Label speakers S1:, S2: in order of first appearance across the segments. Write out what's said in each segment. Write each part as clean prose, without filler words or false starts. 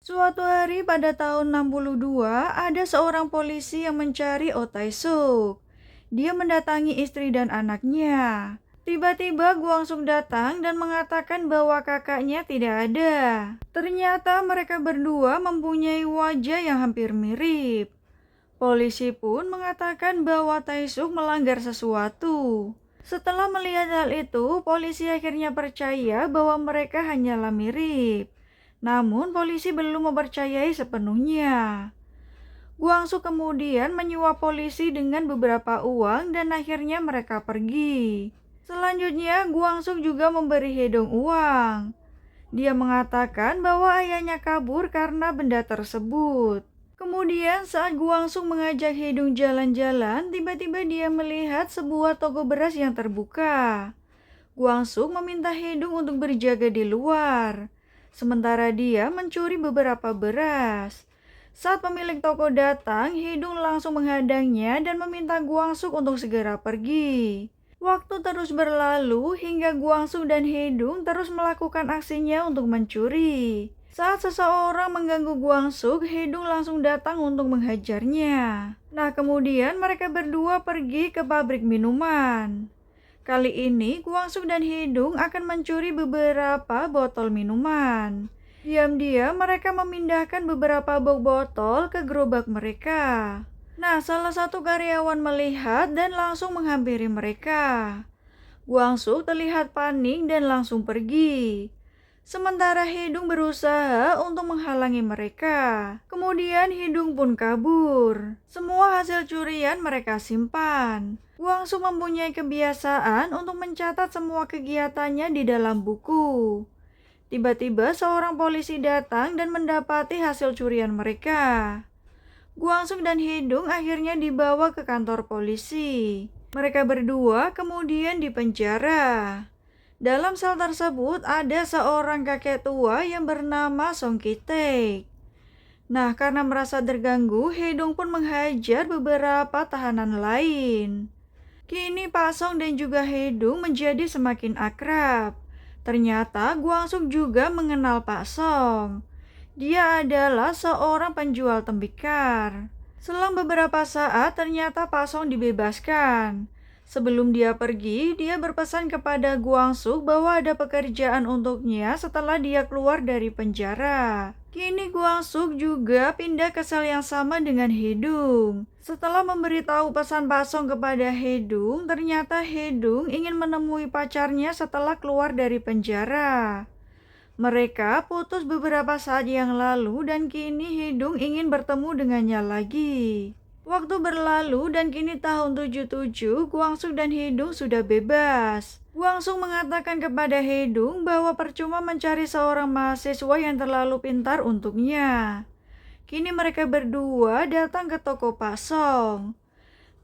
S1: Suatu hari pada tahun 62, ada seorang polisi yang mencari Oh Tae-suk. Dia mendatangi istri dan anaknya. Tiba-tiba Guangsung datang dan mengatakan bahwa kakaknya tidak ada. Ternyata mereka berdua mempunyai wajah yang hampir mirip. Polisi pun mengatakan bahwa Tae-suk melanggar sesuatu. Setelah melihat hal itu, polisi akhirnya percaya bahwa mereka hanyalah mirip. Namun polisi belum mempercayai sepenuhnya. Guangsu kemudian menyuap polisi dengan beberapa uang dan akhirnya mereka pergi. Selanjutnya Guangsu juga memberi Hedong uang. Dia mengatakan bahwa ayahnya kabur karena benda tersebut. Kemudian saat Guangsu mengajak Hedong jalan-jalan, tiba-tiba dia melihat sebuah toko beras yang terbuka. Guangsu meminta Hedong untuk berjaga di luar. Sementara dia mencuri beberapa beras. Saat pemilik toko datang, Hedong langsung menghadangnya dan meminta Guangsu untuk segera pergi. Waktu terus berlalu hingga Guangsu dan Hedong terus melakukan aksinya untuk mencuri. Saat seseorang mengganggu Guangsu, Hedong langsung datang untuk menghajarnya. Nah, kemudian mereka berdua pergi ke pabrik minuman. Kali ini, Guangsu dan Hedong akan mencuri beberapa botol minuman. Diam-diam mereka memindahkan beberapa box botol ke gerobak mereka. Nah, salah satu karyawan melihat dan langsung menghampiri mereka. Guangsu terlihat panik dan langsung pergi. Sementara Hedong berusaha untuk menghalangi mereka. Kemudian Hedong pun kabur. Semua hasil curian mereka simpan. Guangsu mempunyai kebiasaan untuk mencatat semua kegiatannya di dalam buku. Tiba-tiba seorang polisi datang dan mendapati hasil curian mereka. Guangsu dan Hedong akhirnya dibawa ke kantor polisi. Mereka berdua kemudian dipenjara. Dalam sel tersebut ada seorang kakek tua yang bernama Song Ki-taek. Nah, karena merasa terganggu, Hedong pun menghajar beberapa tahanan lain. Kini Pak Song dan juga Hedong menjadi semakin akrab. Ternyata Guangsu juga mengenal Pak Song. Dia adalah seorang penjual tembikar. Selang beberapa saat, ternyata Pak Song dibebaskan. Sebelum dia pergi, dia berpesan kepada Guangsu bahwa ada pekerjaan untuknya setelah dia keluar dari penjara. Kini Guangsu juga pindah ke sel yang sama dengan Hedong. Setelah memberitahu pesan Pak Song kepada Hedong, ternyata Hedong ingin menemui pacarnya setelah keluar dari penjara. Mereka putus beberapa saat yang lalu dan kini Hedong ingin bertemu dengannya lagi. Waktu berlalu dan kini tahun 77, Guangsu dan Hedong sudah bebas. Guangsu mengatakan kepada Hedong bahwa percuma mencari seorang mahasiswa yang terlalu pintar untuknya. Kini mereka berdua datang ke toko Pak Song.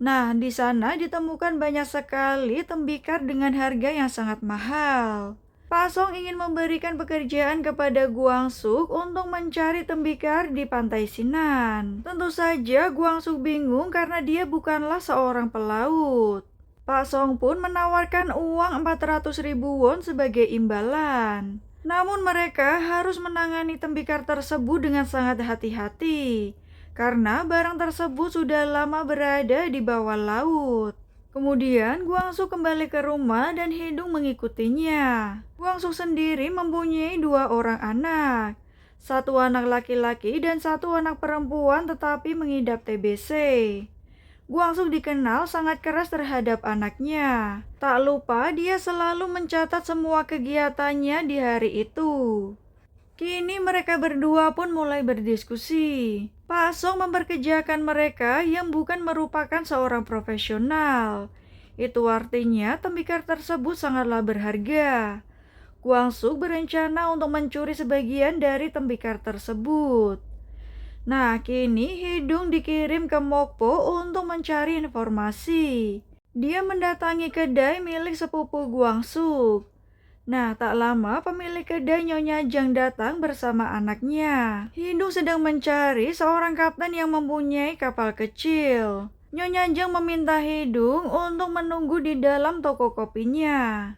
S1: Nah, di sana ditemukan banyak sekali tembikar dengan harga yang sangat mahal. Pak Song ingin memberikan pekerjaan kepada Guangsu untuk mencari tembikar di pantai Sinan. Tentu saja Guangsu bingung karena dia bukanlah seorang pelaut. Pak Song pun menawarkan uang 400.000 won sebagai imbalan. Namun mereka harus menangani tembikar tersebut dengan sangat hati-hati, karena barang tersebut sudah lama berada di bawah laut. Kemudian Guangsu kembali ke rumah dan Hedong mengikutinya. Guangsu sendiri mempunyai 2 orang anak. 1 anak laki-laki dan 1 anak perempuan tetapi mengidap TBC. Guangsu dikenal sangat keras terhadap anaknya. Tak lupa dia selalu mencatat semua kegiatannya di hari itu. Kini mereka berdua pun mulai berdiskusi. Pak Song memperkerjakan mereka yang bukan merupakan seorang profesional. Itu artinya tembikar tersebut sangatlah berharga. Guangsu berencana untuk mencuri sebagian dari tembikar tersebut. Nah, kini Hedong dikirim ke Mokpo untuk mencari informasi. Dia mendatangi kedai milik sepupu Guangsu. Nah, tak lama pemilik kedai Nyonya Jang datang bersama anaknya. Hedong sedang mencari seorang kapten yang mempunyai kapal kecil. Nyonya Jang meminta Hedong untuk menunggu di dalam toko kopinya.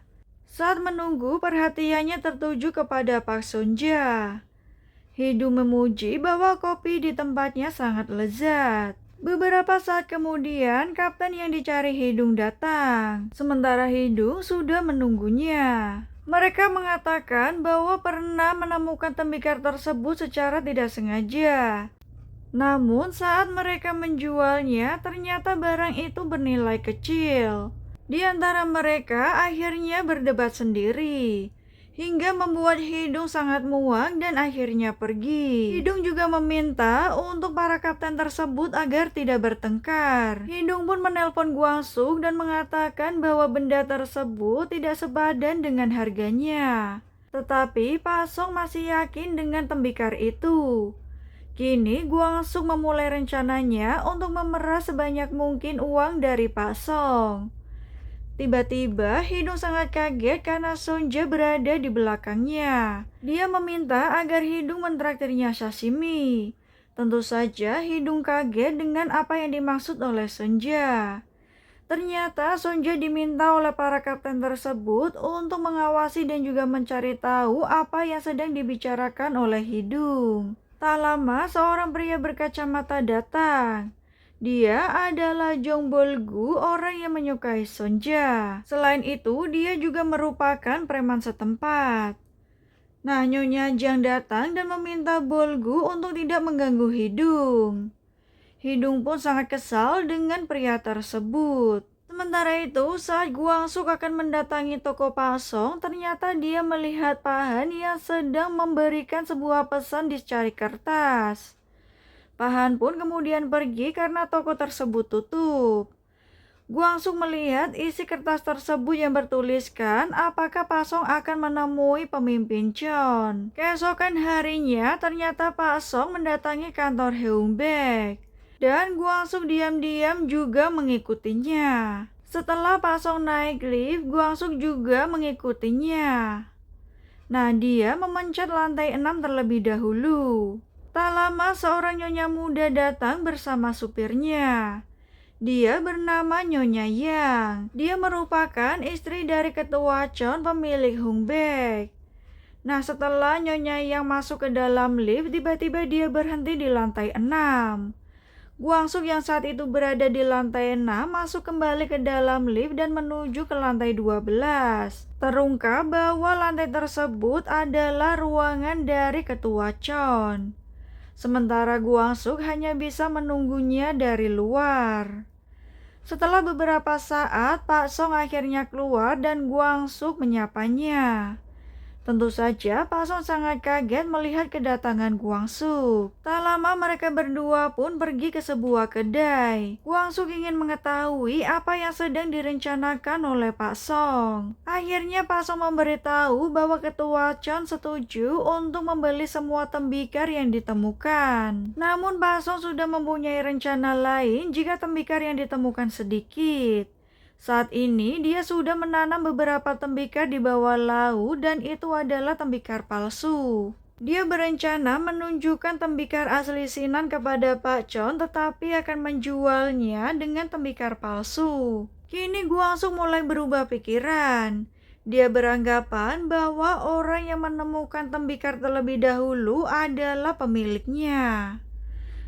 S1: Saat menunggu, perhatiannya tertuju kepada Pak Sonja. Hidung memuji bahwa kopi di tempatnya sangat lezat. Beberapa saat kemudian, kapten yang dicari Hidung datang. Sementara Hidung sudah menunggunya. Mereka mengatakan bahwa pernah menemukan tembikar tersebut secara tidak sengaja. Namun saat mereka menjualnya, ternyata barang itu bernilai kecil. Di antara mereka akhirnya berdebat sendiri, hingga membuat Hidung sangat muak dan akhirnya pergi. Hidung juga meminta untuk para kapten tersebut agar tidak bertengkar. Hidung pun menelpon Guangsuk dan mengatakan bahwa benda tersebut tidak sepadan dengan harganya. Tetapi Pak Song masih yakin dengan tembikar itu. Kini Guangsuk memulai rencananya untuk memeras sebanyak mungkin uang dari Pak Song. Tiba-tiba Hidung sangat kaget karena Sonja berada di belakangnya. Dia meminta agar Hidung mentraktirnya sashimi. Tentu saja Hidung kaget dengan apa yang dimaksud oleh Sonja. Ternyata Sonja diminta oleh para kapten tersebut untuk mengawasi dan juga mencari tahu apa yang sedang dibicarakan oleh Hidung. Tak lama seorang pria berkacamata datang. Dia adalah Jong Bolgu, orang yang menyukai Sonja. Selain itu, dia juga merupakan preman setempat. Nah, Nyonya Jang datang dan meminta Bolgu untuk tidak mengganggu Hidung. Hidung pun sangat kesal dengan pria tersebut. Sementara itu, saat Guangsuk akan mendatangi toko Pak Song, ternyata dia melihat Pak Han yang sedang memberikan sebuah pesan di secari kertas. Pak Han pun kemudian pergi karena toko tersebut tutup. Guangsuk melihat isi kertas tersebut yang bertuliskan apakah Pak Song akan menemui pemimpin Chon. Keesokan harinya, ternyata Pak Song mendatangi kantor Heungbek. Dan Guangsuk diam-diam juga mengikutinya. Setelah Pak Song naik lift, Guangsuk juga mengikutinya. Nah, dia memencet lantai 6 terlebih dahulu. Tak lama seorang nyonya muda datang bersama supirnya. Dia bernama Nyonya Yang. Dia merupakan istri dari ketua Chon pemilik Hungbek. Nah, setelah Nyonya Yang masuk ke dalam lift, tiba-tiba dia berhenti di lantai 6. Guangsuk yang saat itu berada di lantai 6 masuk kembali ke dalam lift dan menuju ke lantai 12. Terungkap bahwa lantai tersebut adalah ruangan dari ketua Chon. Sementara Guangsuk hanya bisa menunggunya dari luar. Setelah beberapa saat, Pak Song akhirnya keluar dan Guangsuk menyapanya. Tentu saja Pak Song sangat kaget melihat kedatangan Guangsuk. Tak lama mereka berdua pun pergi ke sebuah kedai. Guangsuk ingin mengetahui apa yang sedang direncanakan oleh Pak Song. Akhirnya Pak Song memberitahu bahwa ketua Chon setuju untuk membeli semua tembikar yang ditemukan. Namun Pak Song sudah mempunyai rencana lain jika tembikar yang ditemukan sedikit. Saat ini dia sudah menanam beberapa tembikar di bawah laut dan itu adalah tembikar palsu. Dia berencana menunjukkan tembikar asli Sinan kepada Pak Chon tetapi akan menjualnya dengan tembikar palsu. Kini Guangsuk mulai berubah pikiran. Dia beranggapan bahwa orang yang menemukan tembikar terlebih dahulu adalah pemiliknya.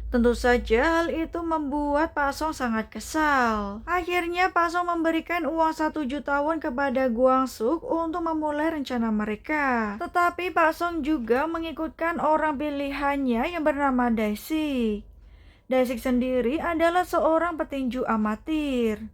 S1: Tentu saja hal itu membuat Pak Song sangat kesal. Akhirnya Pak Song memberikan uang 1 juta won kepada Guangsuk untuk memulai rencana mereka. Tetapi Pak Song juga mengikutkan orang pilihannya yang bernama Daisik. Daisik sendiri adalah seorang petinju amatir.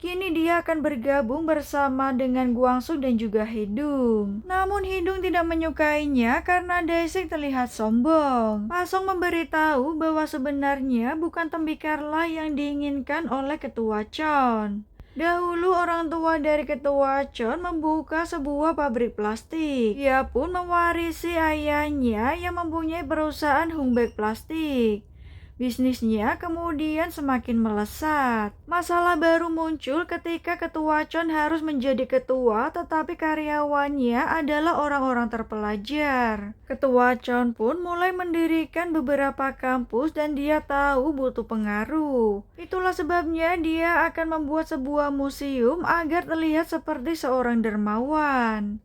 S1: Kini dia akan bergabung bersama dengan Guangsuk dan juga Hidung. Namun Hidung tidak menyukainya karena Daisik terlihat sombong. Pak Song memberitahu bahwa sebenarnya bukan tembikarlah yang diinginkan oleh ketua Chon. Dahulu orang tua dari ketua Chon membuka sebuah pabrik plastik. Ia pun mewarisi ayahnya yang mempunyai perusahaan Hungbek Plastik. Bisnisnya kemudian semakin melesat. Masalah baru muncul ketika ketua Chon harus menjadi ketua tetapi karyawannya adalah orang-orang terpelajar. Ketua Chon pun mulai mendirikan beberapa kampus dan dia tahu butuh pengaruh. Itulah sebabnya dia akan membuat sebuah museum agar terlihat seperti seorang dermawan.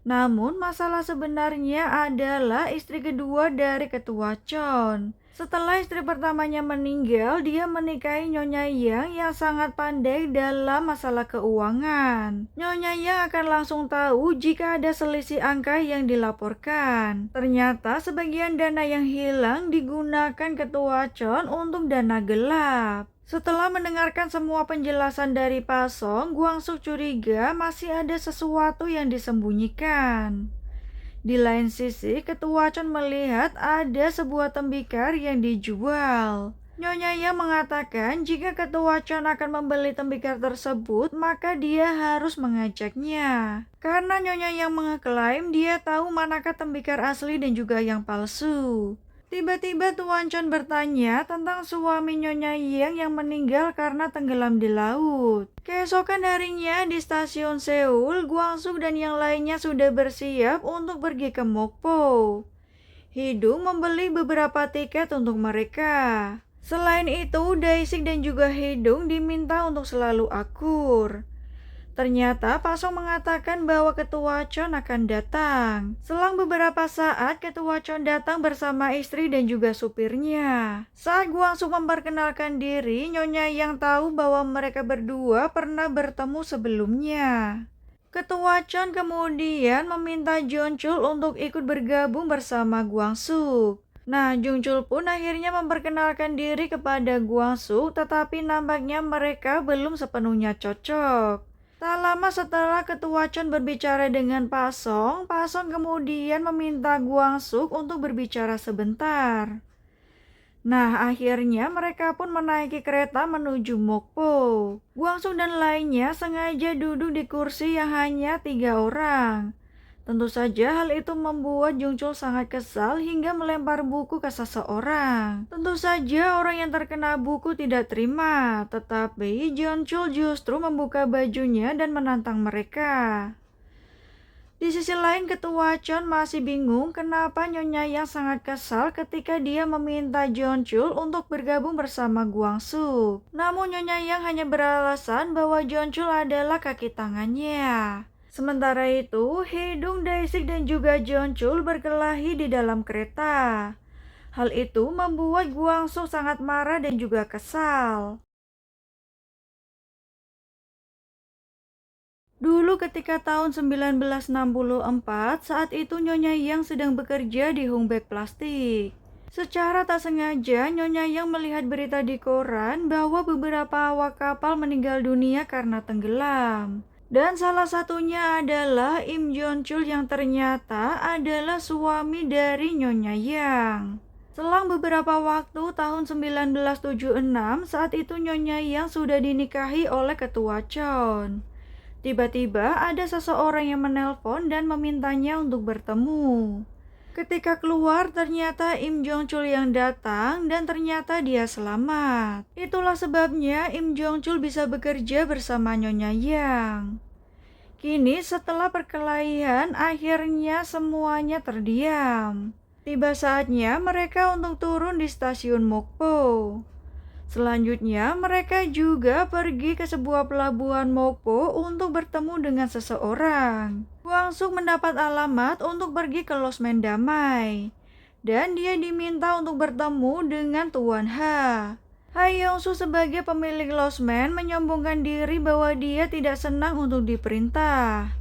S1: Namun masalah sebenarnya adalah istri kedua dari ketua Chon. Setelah istri pertamanya meninggal, dia menikahi Nyonya yang sangat pandai dalam masalah keuangan. Nyonya Yang akan langsung tahu jika ada selisih angka yang dilaporkan. Ternyata sebagian dana yang hilang digunakan ketua Chon untuk dana gelap. Setelah mendengarkan semua penjelasan dari Pasong, Guangsu curiga masih ada sesuatu yang disembunyikan. Di lain sisi, ketua Chon melihat ada sebuah tembikar yang dijual. Nyonya Yang mengatakan jika ketua Chon akan membeli tembikar tersebut, maka dia harus mengajaknya. Karena Nyonya Yang mengeklaim dia tahu manakah tembikar asli dan juga yang palsu. Tiba-tiba Tuan Chon bertanya tentang suami Nyonya yang meninggal karena tenggelam di laut. Keesokan harinya di stasiun Seoul, Guangsu dan yang lainnya sudah bersiap untuk pergi ke Mokpo. Hidung membeli beberapa tiket untuk mereka. Selain itu, Daisik dan juga Hidung diminta untuk selalu akur. Ternyata Pasong mengatakan bahwa ketua Chon akan datang. Selang beberapa saat, ketua Chon datang bersama istri dan juga supirnya. Saat Guangsu memperkenalkan diri, Nyonya Yang tahu bahwa mereka berdua pernah bertemu sebelumnya. Ketua Chon kemudian meminta Jonchul untuk ikut bergabung bersama Guangsu. Nah, Jungchul pun akhirnya memperkenalkan diri kepada Guangsu, tetapi nampaknya mereka belum sepenuhnya cocok. Tak lama setelah ketua Chon berbicara dengan Pasong kemudian meminta Guangsuk untuk berbicara sebentar. Nah, akhirnya mereka pun menaiki kereta menuju Mokpo. Guangsuk dan lainnya sengaja duduk di kursi yang hanya 3 orang. Tentu saja hal itu membuat Jungchul sangat kesal hingga melempar buku ke seseorang. Tentu saja orang yang terkena buku tidak terima, tetapi Jungchul justru membuka bajunya dan menantang mereka. Di sisi lain, ketua Chon masih bingung kenapa Nyonya Yang sangat kesal ketika dia meminta Jungchul untuk bergabung bersama Guangsu. Namun Nyonya Yang hanya beralasan bahwa Jungchul adalah kaki tangannya. Sementara itu, Hidung, Daisik dan juga Jonchul berkelahi di dalam kereta. Hal itu membuat Guangsu sangat marah dan juga kesal. Dulu ketika tahun 1964, saat itu Nyonya Yang sedang bekerja di Hungbek Plastik. Secara tak sengaja, Nyonya Yang melihat berita di koran bahwa beberapa awak kapal meninggal dunia karena tenggelam. Dan salah satunya adalah Im Jonchul yang ternyata adalah suami dari Nyonya Yang. Selang beberapa waktu tahun 1976, saat itu Nyonya Yang sudah dinikahi oleh ketua Chon. Tiba-tiba ada seseorang yang menelpon dan memintanya untuk bertemu. Ketika keluar, ternyata Im Jongchul yang datang dan ternyata dia selamat. Itulah sebabnya Im Jongchul bisa bekerja bersama Nyonya Yang. Kini setelah perkelahian, akhirnya semuanya terdiam. Tiba saatnya mereka untuk turun di stasiun Mokpo. Selanjutnya, mereka juga pergi ke sebuah pelabuhan Mokpo untuk bertemu dengan seseorang. Guangsuk mendapat alamat untuk pergi ke Losmen Damai. Dan dia diminta untuk bertemu dengan Tuan Ha. Ha Yongsu sebagai pemilik Losmen menyombongkan diri bahwa dia tidak senang untuk diperintah.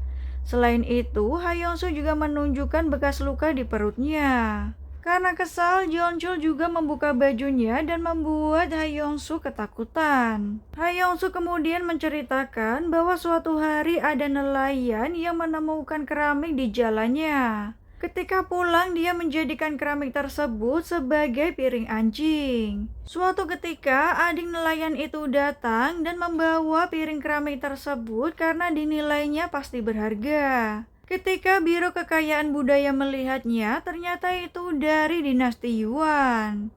S1: Selain itu, Ha Yongsu juga menunjukkan bekas luka di perutnya. Karena kesal, Jeonchul juga membuka bajunya dan membuat Ha Yongsu ketakutan. Ha Yongsu kemudian menceritakan bahwa suatu hari ada nelayan yang menemukan keramik di jalannya. Ketika pulang, dia menjadikan keramik tersebut sebagai piring anjing. Suatu ketika, adik nelayan itu datang dan membawa piring keramik tersebut karena dinilainya pasti berharga. Ketika Biro Kekayaan Budaya melihatnya, ternyata itu dari dinasti Yuan.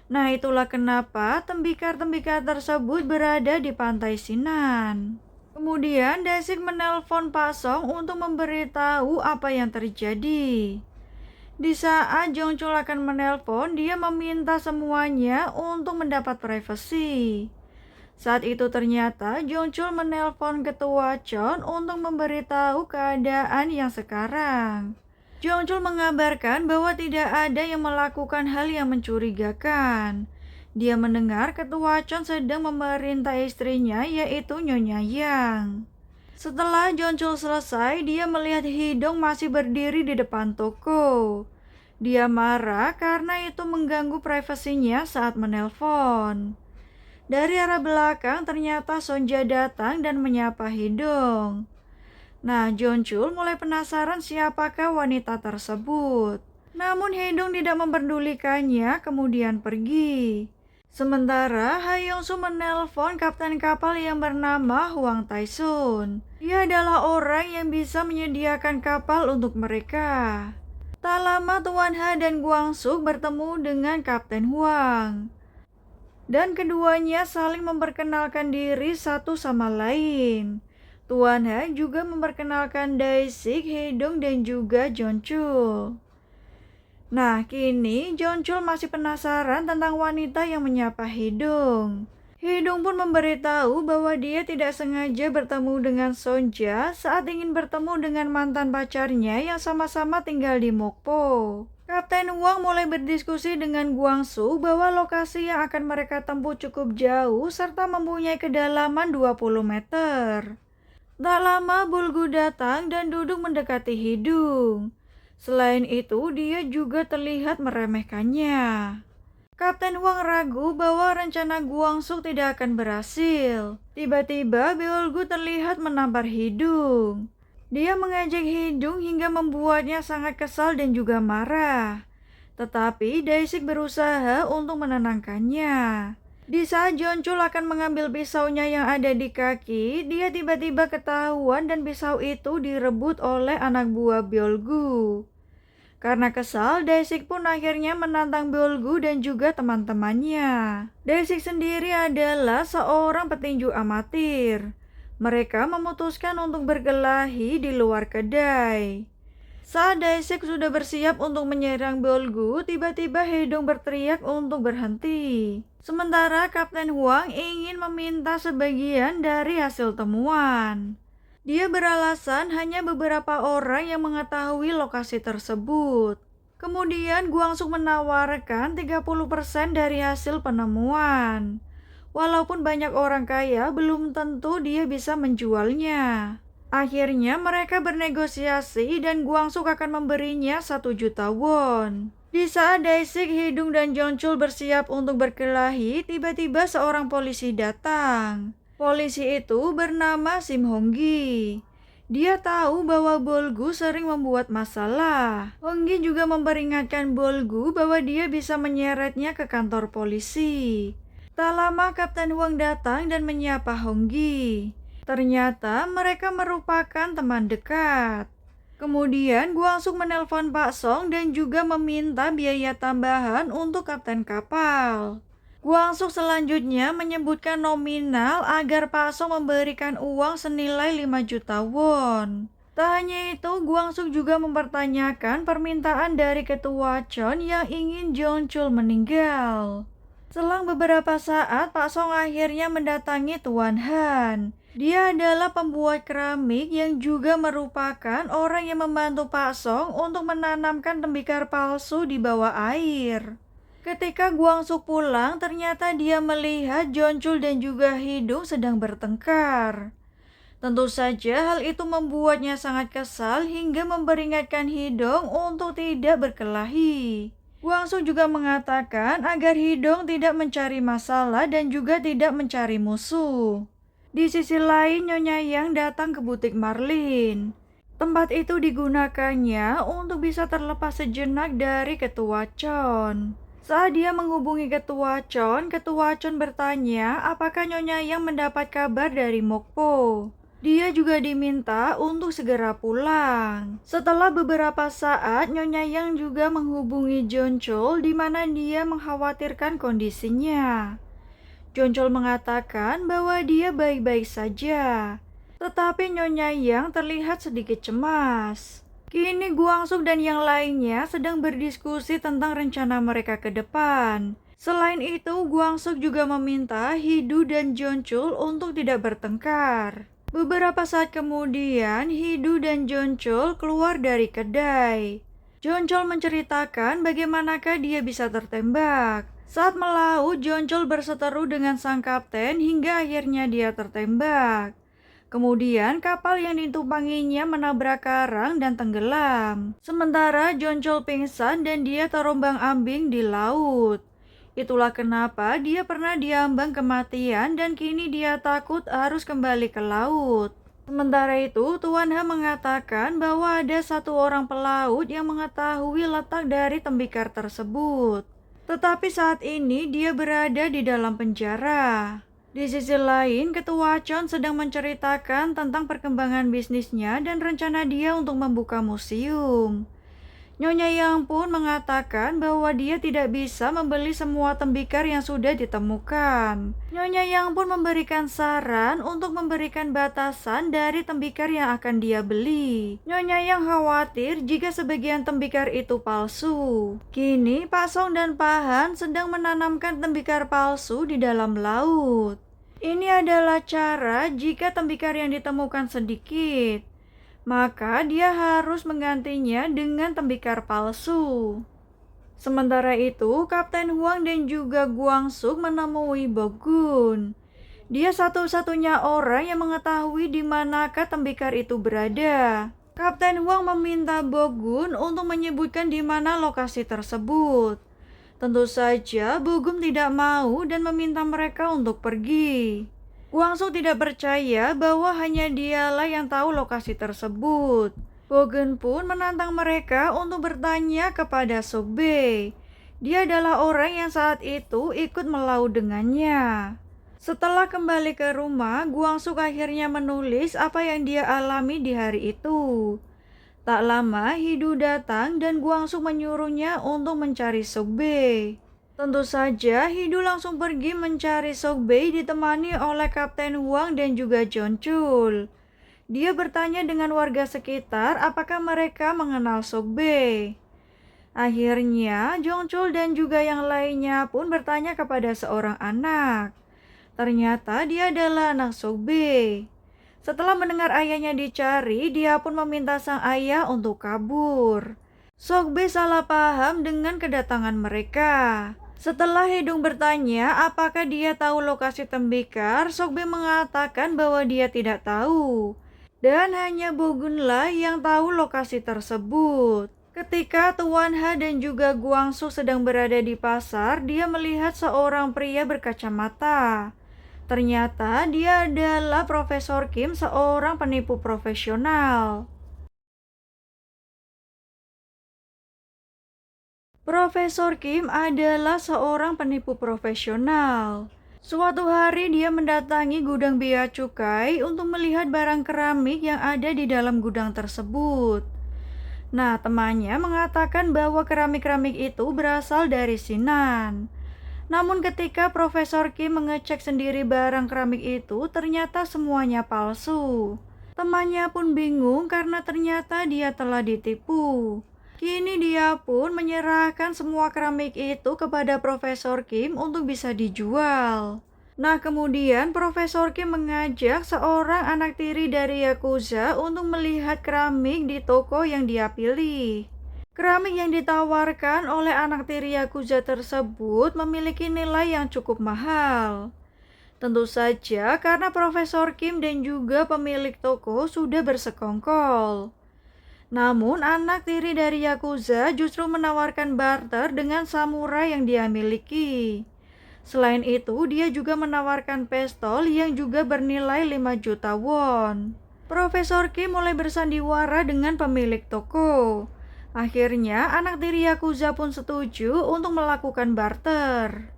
S1: Nah, itulah kenapa tembikar-tembikar tersebut berada di pantai Sinan. Kemudian Daisik menelpon Pak Song untuk memberitahu apa yang terjadi. Di saat Jongchul akan menelpon, dia meminta semuanya untuk mendapat privasi. Saat itu ternyata Jongchul menelpon ketua Chon untuk memberitahu keadaan yang sekarang. Jongchul mengabarkan bahwa tidak ada yang melakukan hal yang mencurigakan. Dia mendengar ketua Chon sedang memerintah istrinya yaitu Nyonya Yang. Setelah Jongchul selesai, dia melihat Hidong masih berdiri di depan toko. Dia marah karena itu mengganggu privasinya saat menelpon. Dari arah belakang ternyata Sonja datang dan menyapa Hidong. Nah, Jongchul mulai penasaran siapakah wanita tersebut. Namun Hidong tidak memperdulikannya, kemudian pergi. Sementara Ha Yong-su menelpon kapten kapal yang bernama Huang Taesun. Dia adalah orang yang bisa menyediakan kapal untuk mereka. Tak lama Tuan Ha dan Guang-suk bertemu dengan Kapten Huang. Dan keduanya saling memperkenalkan diri satu sama lain. Tuan Ha juga memperkenalkan Dae-sik, Hye-dong, dan juga Jongchul. Nah, kini Jongchul masih penasaran tentang wanita yang menyapa Hye-dong. Hye-dong pun memberitahu bahwa dia tidak sengaja bertemu dengan Sonja saat ingin bertemu dengan mantan pacarnya yang sama-sama tinggal di Mokpo. Kapten Huang mulai berdiskusi dengan Guangsu bahwa lokasi yang akan mereka tempuh cukup jauh serta mempunyai kedalaman 20 meter. Tak lama Bulgu datang dan duduk mendekati Hidung. Selain itu, dia juga terlihat meremehkannya. Kapten Huang ragu bahwa rencana Guangsu tidak akan berhasil. Tiba-tiba Bulgu terlihat menampar Hidung. Dia mengejek Hidung hingga membuatnya sangat kesal dan juga marah. Tetapi Dae-sik berusaha untuk menenangkannya. Di saat Jongchul akan mengambil pisaunya yang ada di kaki, dia tiba-tiba ketahuan dan pisau itu direbut oleh anak buah Bulgu. Karena kesal, Dae-sik pun akhirnya menantang Bulgu dan juga teman-temannya. Dae-sik sendiri adalah seorang petinju amatir. Mereka memutuskan untuk berkelahi di luar kedai. Saat Dae-sik sudah bersiap untuk menyerang Bulgu, tiba-tiba Hye-dong berteriak untuk berhenti. Sementara Kapten Huang ingin meminta sebagian dari hasil temuan. Dia beralasan hanya beberapa orang yang mengetahui lokasi tersebut. Kemudian Guangsu menawarkan 30% dari hasil penemuan. Walaupun banyak orang kaya, belum tentu dia bisa menjualnya. Akhirnya mereka bernegosiasi dan Guangsu akan memberinya 1 juta won. Di saat Dae-sik, Hye-dong, dan Jongchul bersiap untuk berkelahi, tiba-tiba seorang polisi datang. Polisi itu bernama Sim Hong-gi. Dia tahu bahwa Bulgu sering membuat masalah. Hong-gi juga memperingatkan Bulgu bahwa dia bisa menyeretnya ke kantor polisi. Tak lama Kapten Huang datang dan menyapa Hong-gi. Ternyata mereka merupakan teman dekat. Kemudian Guangsu menelpon Pak Song dan juga meminta biaya tambahan untuk kapten kapal. Guangsu selanjutnya menyebutkan nominal agar Pak Song memberikan uang senilai 5 juta won. Tak hanya itu, Guangsu juga mempertanyakan permintaan dari ketua Chon yang ingin Jongchul meninggal. Selang beberapa saat, Pak Song akhirnya mendatangi Tuan Han. Dia adalah pembuat keramik yang juga merupakan orang yang membantu Pak Song untuk menanamkan tembikar palsu di bawah air. Ketika Guangsu pulang, ternyata dia melihat Jongchul dan juga Hye-dong sedang bertengkar. Tentu saja hal itu membuatnya sangat kesal hingga memperingatkan Hye-dong untuk tidak berkelahi. Guangsu juga mengatakan agar Hye-dong tidak mencari masalah dan juga tidak mencari musuh. Di sisi lain, Nyonya Yang datang ke butik Marlin. Tempat itu digunakannya untuk bisa terlepas sejenak dari ketua Chon. Saat dia menghubungi ketua Chon bertanya apakah Nyonya Yang mendapat kabar dari Mokpo. Dia juga diminta untuk segera pulang. Setelah beberapa saat, Nyonya Yang juga menghubungi Jongchul di mana dia mengkhawatirkan kondisinya. Jongchul mengatakan bahwa dia baik-baik saja. Tetapi Nyonya Yang terlihat sedikit cemas. Kini Guangsu dan yang lainnya sedang berdiskusi tentang rencana mereka ke depan. Selain itu, Guangsuk juga meminta Hidu dan Jeonchul untuk tidak bertengkar. Beberapa saat kemudian, Hidu dan Jeonchul keluar dari kedai. Jeonchul menceritakan bagaimanakah dia bisa tertembak. Saat melaut, Jeonchul berseteru dengan sang kapten hingga akhirnya dia tertembak. Kemudian kapal yang ditumpanginya menabrak karang dan tenggelam. Sementara Jeonchul pingsan dan dia terombang-ambing di laut. Itulah kenapa dia pernah diambang kematian dan kini dia takut harus kembali ke laut. Sementara itu, Tuan He mengatakan bahwa ada satu orang pelaut yang mengetahui letak dari tembikar tersebut. Tetapi saat ini dia berada di dalam penjara. Di sisi lain, Ketua Chon sedang menceritakan tentang perkembangan bisnisnya dan rencana dia untuk membuka museum. Nyonya Yang pun mengatakan bahwa dia tidak bisa membeli semua tembikar yang sudah ditemukan. Nyonya Yang pun memberikan saran untuk memberikan batasan dari tembikar yang akan dia beli. Nyonya Yang khawatir jika sebagian tembikar itu palsu. Kini Pak Song dan Pak Han sedang menanamkan tembikar palsu di dalam laut. Ini adalah cara jika tembikar yang ditemukan sedikit, maka dia harus menggantinya dengan tembikar palsu. Sementara itu, Kapten Huang dan juga Guangsuk menemui Bogun. Dia satu-satunya orang yang mengetahui di manakah tembikar itu berada. Kapten Huang meminta Bogun untuk menyebutkan di mana lokasi tersebut. Tentu saja Bogun tidak mau dan meminta mereka untuk pergi. Guangzhou tidak percaya bahwa hanya dialah yang tahu lokasi tersebut. Bogun pun menantang mereka untuk bertanya kepada Sokbe. Dia adalah orang yang saat itu ikut melaut dengannya. Setelah kembali ke rumah, Guangzhou akhirnya menulis apa yang dia alami di hari itu. Tak lama, Hidu datang dan Guangzhou menyuruhnya untuk mencari Sokbe. Tentu saja, Hidu langsung pergi mencari Sokbe ditemani oleh Kapten Huang dan juga Jeonchul. Dia bertanya dengan warga sekitar apakah mereka mengenal Sokbe. Akhirnya, Jeonchul dan juga yang lainnya pun bertanya kepada seorang anak. Ternyata dia adalah anak Sokbe. Setelah mendengar ayahnya dicari, dia pun meminta sang ayah untuk kabur. Sokbe salah paham dengan kedatangan mereka. Setelah Hidung bertanya apakah dia tahu lokasi tembikar, Sokbe mengatakan bahwa dia tidak tahu. Dan hanya Bogunlah yang tahu lokasi tersebut. Ketika Tuan Ha dan juga Guangzhou sedang berada di pasar, dia melihat seorang pria berkacamata. Ternyata dia adalah Profesor Kim, seorang penipu profesional. Profesor Kim adalah seorang penipu profesional. Suatu hari dia mendatangi gudang bea cukai untuk melihat barang keramik yang ada di dalam gudang tersebut. Nah, temannya mengatakan bahwa keramik-keramik itu berasal dari Sinan. Namun ketika Profesor Kim mengecek sendiri barang keramik itu, ternyata semuanya palsu. Temannya pun bingung karena ternyata dia telah ditipu. Kini dia pun menyerahkan semua keramik itu kepada Profesor Kim untuk bisa dijual. Nah, kemudian Profesor Kim mengajak seorang anak tiri dari Yakuza untuk melihat keramik di toko yang dia pilih. Keramik yang ditawarkan oleh anak tiri Yakuza tersebut memiliki nilai yang cukup mahal. Tentu saja karena Profesor Kim dan juga pemilik toko sudah bersekongkol. Namun anak tiri dari Yakuza justru menawarkan barter dengan samurai yang dia miliki. Selain itu, dia juga menawarkan pistol yang juga bernilai 5 juta won. Profesor Kim mulai bersandiwara dengan pemilik toko. Akhirnya, anak tiri Yakuza pun setuju untuk melakukan barter.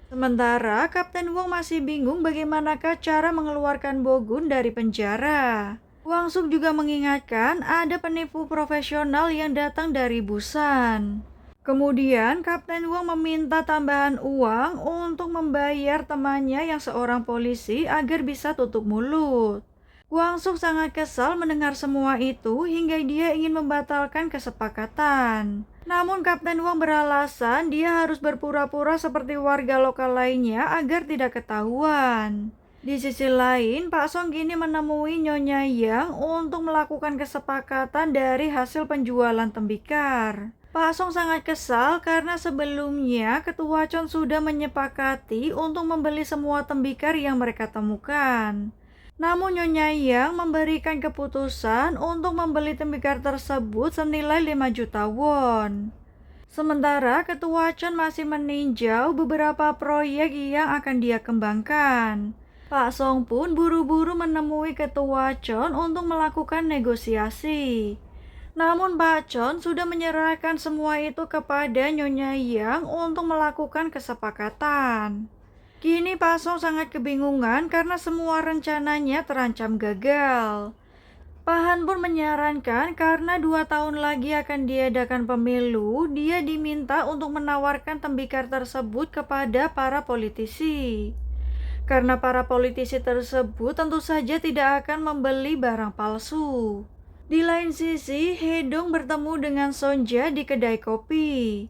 S1: Sementara, Kapten Wong masih bingung bagaimanakah cara mengeluarkan Bogun dari penjara. Wang Suk juga mengingatkan ada penipu profesional yang datang dari Busan. Kemudian, Kapten Wong meminta tambahan uang untuk membayar temannya yang seorang polisi agar bisa tutup mulut. Guangxu sangat kesal mendengar semua itu hingga dia ingin membatalkan kesepakatan. Namun Kapten Wang beralasan dia harus berpura-pura seperti warga lokal lainnya agar tidak ketahuan. Di sisi lain, Pak Song kini menemui Nyonya Yang untuk melakukan kesepakatan dari hasil penjualan tembikar. Pak Song sangat kesal karena sebelumnya Ketua Chon sudah menyepakati untuk membeli semua tembikar yang mereka temukan. Namun Nyonya Yang memberikan keputusan untuk membeli tembikar tersebut senilai 5 juta won. Sementara Ketua Chon masih meninjau beberapa proyek yang akan dia kembangkan. Pak Song pun buru-buru menemui Ketua Chon untuk melakukan negosiasi. Namun Pak Chon sudah menyerahkan semua itu kepada Nyonya Yang untuk melakukan kesepakatan. Kini Pak Song sangat kebingungan karena semua rencananya terancam gagal. Pak Han pun menyarankan karena 2 tahun lagi akan diadakan pemilu, dia diminta untuk menawarkan tembikar tersebut kepada para politisi. Karena para politisi tersebut tentu saja tidak akan membeli barang palsu. Di lain sisi, Hedong bertemu dengan Sonja di kedai kopi.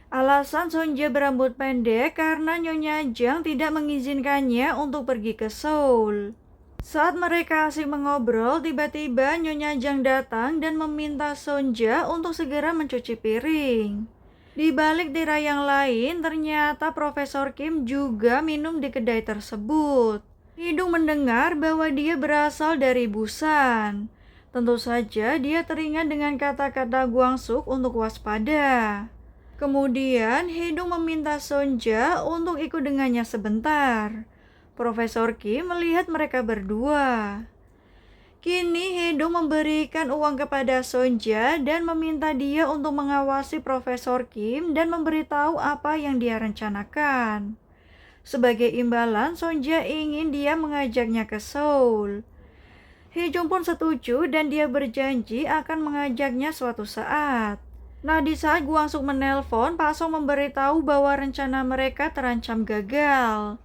S1: Alasan Sonja berambut pendek karena Nyonya Jiang tidak mengizinkannya untuk pergi ke Seoul. Saat mereka asik mengobrol, tiba-tiba Nyonya Jiang datang dan meminta Sonja untuk segera mencuci piring. Di balik tirai yang lain, ternyata Profesor Kim juga minum di kedai tersebut. Hidung mendengar bahwa dia berasal dari Busan. Tentu saja dia teringat dengan kata-kata Guangsuk untuk waspada. Kemudian, Hedong meminta Sonja untuk ikut dengannya sebentar. Profesor Kim melihat mereka berdua. Kini Hedong memberikan uang kepada Sonja dan meminta dia untuk mengawasi Profesor Kim dan memberitahu apa yang dia rencanakan. Sebagai imbalan, Sonja ingin dia mengajaknya ke Seoul. Hejong pun setuju dan dia berjanji akan mengajaknya suatu saat. Nah, di saat Guangsuk menelpon, Pak Song memberitahu bahwa rencana mereka terancam gagal.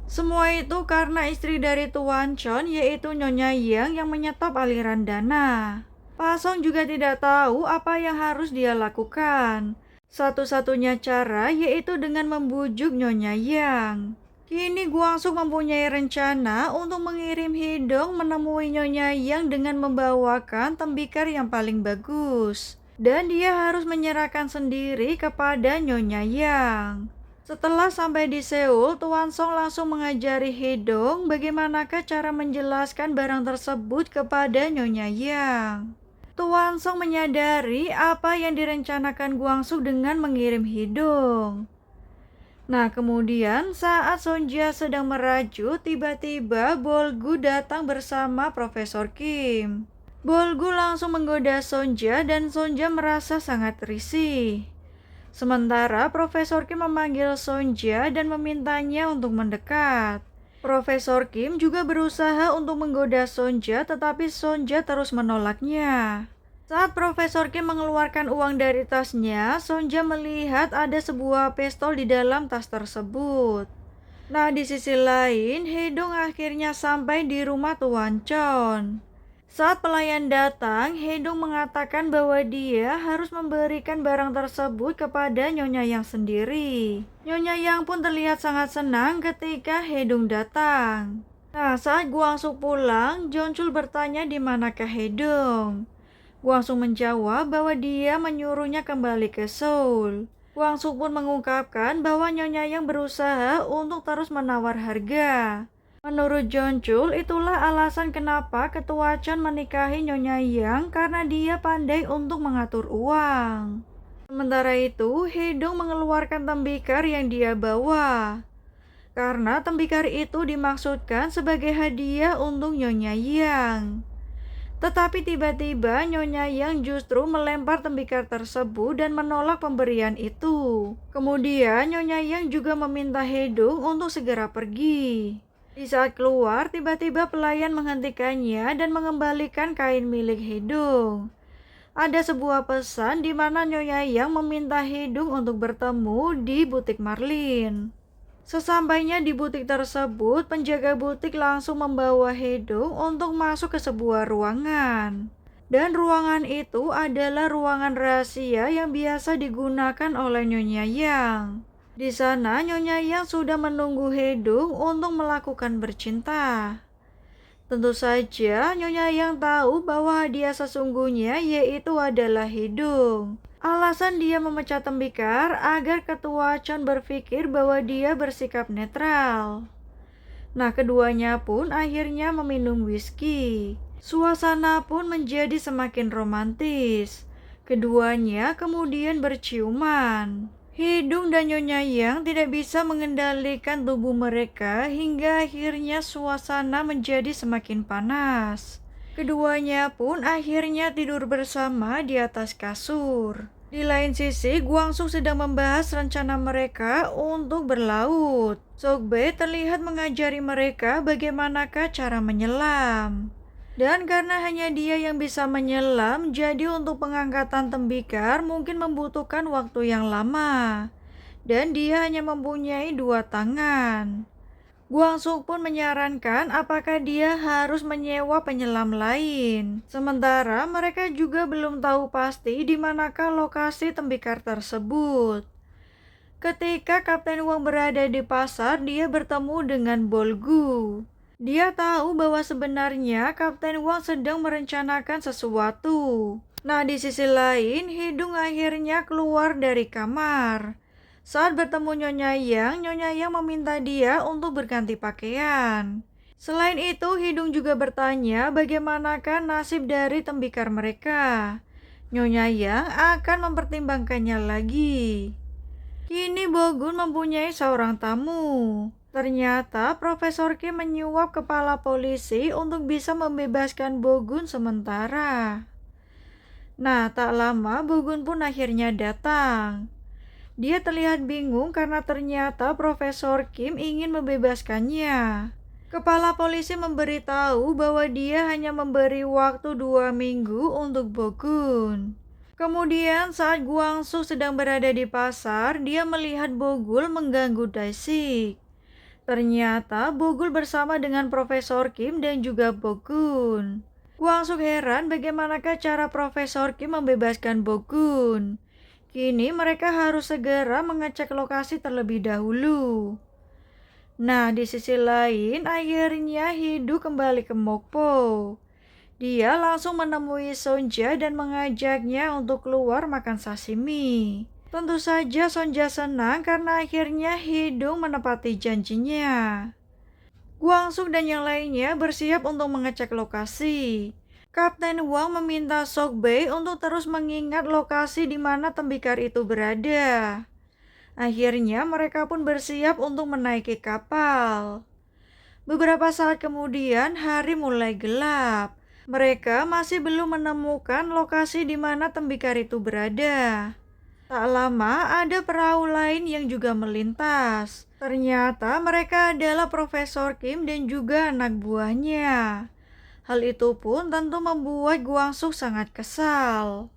S1: Semua itu karena istri dari Tuan Chon, yaitu Nyonya Yang menyetop aliran dana. Pak Song juga tidak tahu apa yang harus dia lakukan. Satu-satunya cara yaitu dengan membujuk Nyonya Yang. Kini Guangsuk mempunyai rencana untuk mengirim Hidong menemui Nyonya Yang dengan membawakan tembikar yang paling bagus. Dan dia harus menyerahkan sendiri kepada Nyonya Yang. Setelah sampai di Seoul, Tuan Song langsung mengajari Hedong bagaimanakah cara menjelaskan barang tersebut kepada Nyonya Yang. Tuan Song menyadari apa yang direncanakan Guangsuk dengan mengirim Hedong. Nah, kemudian saat Sonja sedang merajut, tiba-tiba Bolgu datang bersama Profesor Kim. Bolgu langsung menggoda Sonja dan Sonja merasa sangat risih. Sementara Profesor Kim memanggil Sonja dan memintanya untuk mendekat. Profesor Kim juga berusaha untuk menggoda Sonja, tetapi Sonja terus menolaknya. Saat Profesor Kim mengeluarkan uang dari tasnya, Sonja melihat ada sebuah pistol di dalam tas tersebut. Nah, di sisi lain, Hedong akhirnya sampai di rumah Tuan Chon. Saat pelayan datang, Hedong mengatakan bahwa dia harus memberikan barang tersebut kepada Nyonya Yang sendiri. Nyonya Yang pun terlihat sangat senang ketika Hedong datang. Nah, saat Guangsuk pulang, Jonchul bertanya di manakah Hedong. Guangsuk menjawab bahwa dia menyuruhnya kembali ke Seoul. Guangsuk pun mengungkapkan bahwa Nyonya Yang berusaha untuk terus menawar harga. Menurut Jonchul, itulah alasan kenapa Ketua Chon menikahi Nyonya Yang karena dia pandai untuk mengatur uang. Sementara itu, Hedong mengeluarkan tembikar yang dia bawa. Karena tembikar itu dimaksudkan sebagai hadiah untuk Nyonya Yang. Tetapi tiba-tiba Nyonya Yang justru melempar tembikar tersebut dan menolak pemberian itu. Kemudian Nyonya Yang juga meminta Hedong untuk segera pergi. Di saat keluar, tiba-tiba pelayan menghentikannya dan mengembalikan kain milik Hedong. Ada sebuah pesan di mana Nyonya Yang meminta Hedong untuk bertemu di butik Marlin. Sesampainya di butik tersebut, penjaga butik langsung membawa Hedong untuk masuk ke sebuah ruangan. Dan ruangan itu adalah ruangan rahasia yang biasa digunakan oleh Nyonya Yang. Di sana, Nyonya Yang sudah menunggu Hedong untuk melakukan bercinta. Tentu saja, Nyonya Yang tahu bahwa hadiah sesungguhnya yaitu adalah Hedong. Alasan dia memecah tembikar agar Ketua Chan berpikir bahwa dia bersikap netral. Nah, keduanya pun akhirnya meminum whisky. Suasana pun menjadi semakin romantis. Keduanya kemudian berciuman. Hidung dan Nyonya Yang tidak bisa mengendalikan tubuh mereka hingga akhirnya suasana menjadi semakin panas. Keduanya pun akhirnya tidur bersama di atas kasur. Di lain sisi, Guangsu sedang membahas rencana mereka untuk berlaut. Sokbe terlihat mengajari mereka bagaimanakah cara menyelam. Dan karena hanya dia yang bisa menyelam, jadi untuk pengangkatan tembikar mungkin membutuhkan waktu yang lama. Dan dia hanya mempunyai 2 tangan. Guangsu pun menyarankan apakah dia harus menyewa penyelam lain. Sementara mereka juga belum tahu pasti di manakah lokasi tembikar tersebut. Ketika Kapten Wang berada di pasar, dia bertemu dengan Bolgu. Dia tahu bahwa sebenarnya Kapten Wang sedang merencanakan sesuatu. Nah, di sisi lain, Hidung akhirnya keluar dari kamar. Saat bertemu Nyonya Yang meminta dia untuk berganti pakaian. Selain itu, Hidung juga bertanya bagaimanakah nasib dari tembikar mereka. Nyonya Yang akan mempertimbangkannya lagi. Kini Bogun mempunyai seorang tamu. Ternyata Profesor Kim menyuap kepala polisi untuk bisa membebaskan Bogun sementara. Nah, tak lama Bogun pun akhirnya datang. Dia terlihat bingung karena ternyata Profesor Kim ingin membebaskannya. Kepala polisi memberitahu bahwa dia hanya memberi waktu 2 minggu untuk Bogun. Kemudian saat Guangsu sedang berada di pasar, dia melihat Bogul mengganggu Daisik. Ternyata Bogul bersama dengan Profesor Kim dan juga Bogun. Guangsu heran bagaimanakah cara Profesor Kim membebaskan Bogun. Kini mereka harus segera mengecek lokasi terlebih dahulu. Nah, di sisi lain, akhirnya Hidu kembali ke Mokpo. Dia langsung menemui Sonja dan mengajaknya untuk keluar makan sashimi. Tentu saja Sonja senang karena akhirnya Hidung menepati janjinya. Guangsu dan yang lainnya bersiap untuk mengecek lokasi. Kapten Wang meminta Sokbe untuk terus mengingat lokasi di mana tembikar itu berada. Akhirnya mereka pun bersiap untuk menaiki kapal. Beberapa saat kemudian hari mulai gelap. Mereka masih belum menemukan lokasi di mana tembikar itu berada. Tak lama ada perahu lain yang juga melintas. Ternyata mereka adalah Profesor Kim dan juga anak buahnya. Hal itu pun tentu membuat Guangsu sangat kesal.